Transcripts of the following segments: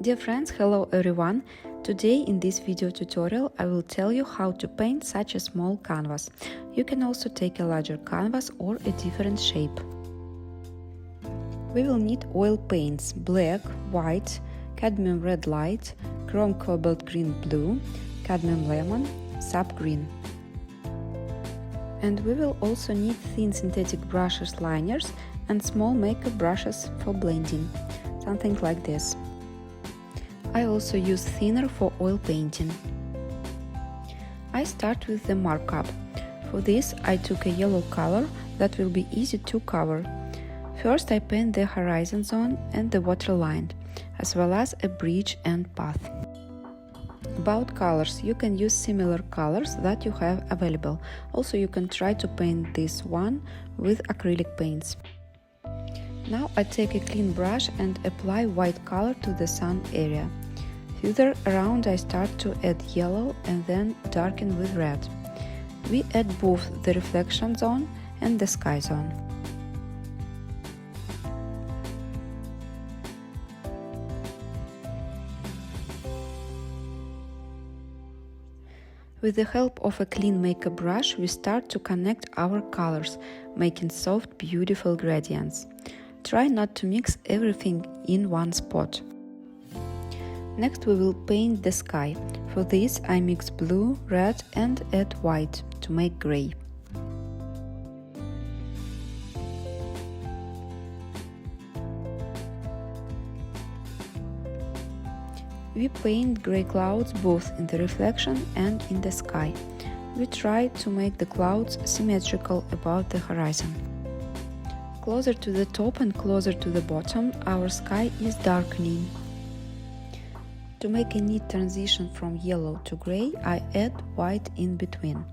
Dear friends, hello everyone! Today in this video tutorial I will tell you how to paint such a small canvas. You can also take a larger canvas or a different shape. We will need oil paints: black, white, cadmium red light, chrome cobalt green blue, cadmium lemon, sap green. And we will also need thin synthetic brushes liners and small makeup brushes for blending, something like this. I also use thinner for oil painting. I start with the markup. For this I took a yellow color that will be easy to cover. First I paint the horizon zone and the waterline, as well as a bridge and path. About colors, you can use similar colors that you have available. Also you can try to paint this one with acrylic paints. Now I take a clean brush and apply white color to the sun area. Further around I start to add yellow and then darken with red. We add both the reflection zone and the sky zone. With the help of a clean makeup brush, we start to connect our colors, making soft, beautiful gradients. Try not to mix everything in one spot. Next we will paint the sky. For this I mix blue, red and add white to make grey. We paint grey clouds both in the reflection and in the sky. We try to make the clouds symmetrical above the horizon. Closer to the top and closer to the bottom, our sky is darkening. To make a neat transition from yellow to grey, I add white in between.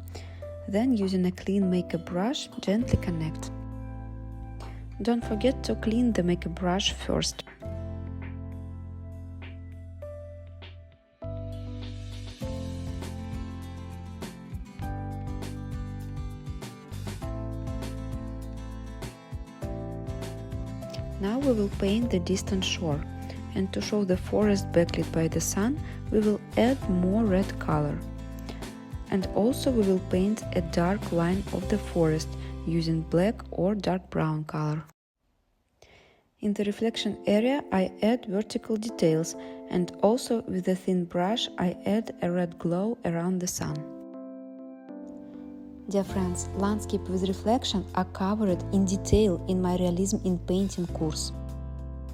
Then, using a clean makeup brush, gently connect. Don't forget to clean the makeup brush first. Now we will paint the distant shore, and to show the forest backlit by the sun, we will add more red color. And also we will paint a dark line of the forest using black or dark brown color. In the reflection area I add vertical details, and also with a thin brush I add a red glow around the sun. Dear friends, landscape with reflection are covered in detail in my Realism in Painting course.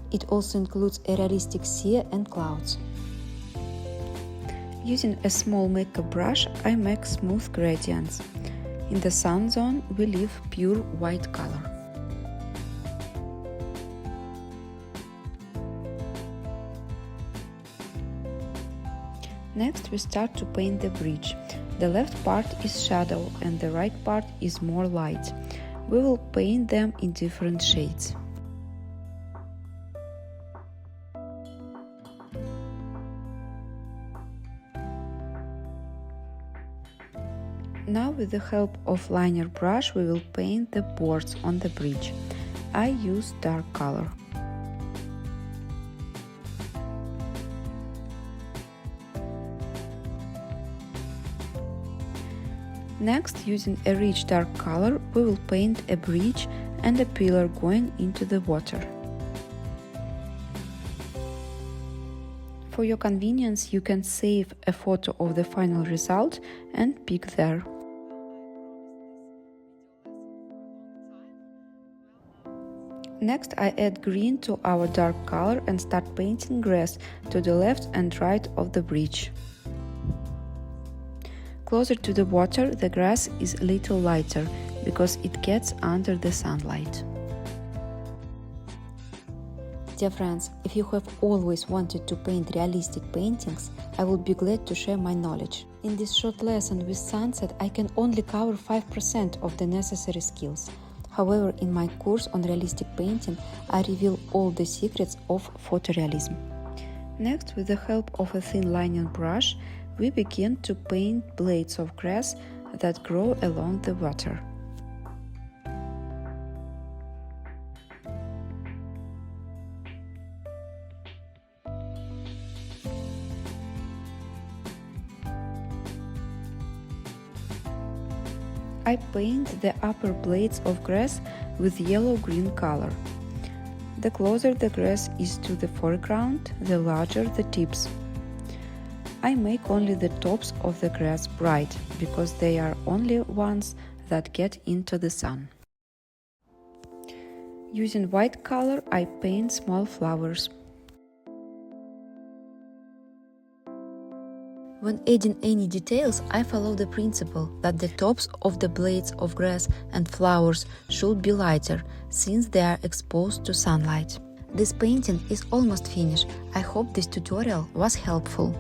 It also includes a realistic sea and clouds. Using a small makeup brush, I make smooth gradients. In the sun zone, we leave pure white color. Next, we start to paint the bridge. The left part is shadow and the right part is more light. We will paint them in different shades. Now with the help of liner brush we will paint the boards on the bridge. I use dark color. Next, using a rich dark color, we will paint a bridge and a pillar going into the water. For your convenience, you can save a photo of the final result and pick there. Next, I add green to our dark color and start painting grass to the left and right of the bridge. Closer to the water, the grass is a little lighter, because it gets under the sunlight. Dear friends, if you have always wanted to paint realistic paintings, I will be glad to share my knowledge. In this short lesson with sunset, I can only cover 5% of the necessary skills. However, in my course on realistic painting, I reveal all the secrets of photorealism. Next, with the help of a thin liner brush, we begin to paint blades of grass that grow along the water. I paint the upper blades of grass with yellow-green color. The closer the grass is to the foreground, the larger the tips. I make only the tops of the grass bright, because they are only ones that get into the sun. Using white color, I paint small flowers. When adding any details, I follow the principle that the tops of the blades of grass and flowers should be lighter, since they are exposed to sunlight. This painting is almost finished. I hope this tutorial was helpful.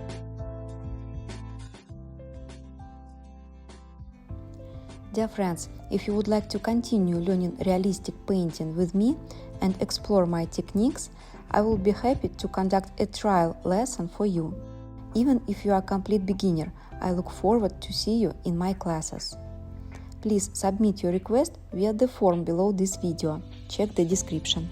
Dear friends, if you would like to continue learning realistic painting with me and explore my techniques, I will be happy to conduct a trial lesson for you. Even if you are a complete beginner, I look forward to see you in my classes. Please submit your request via the form below this video. Check the description.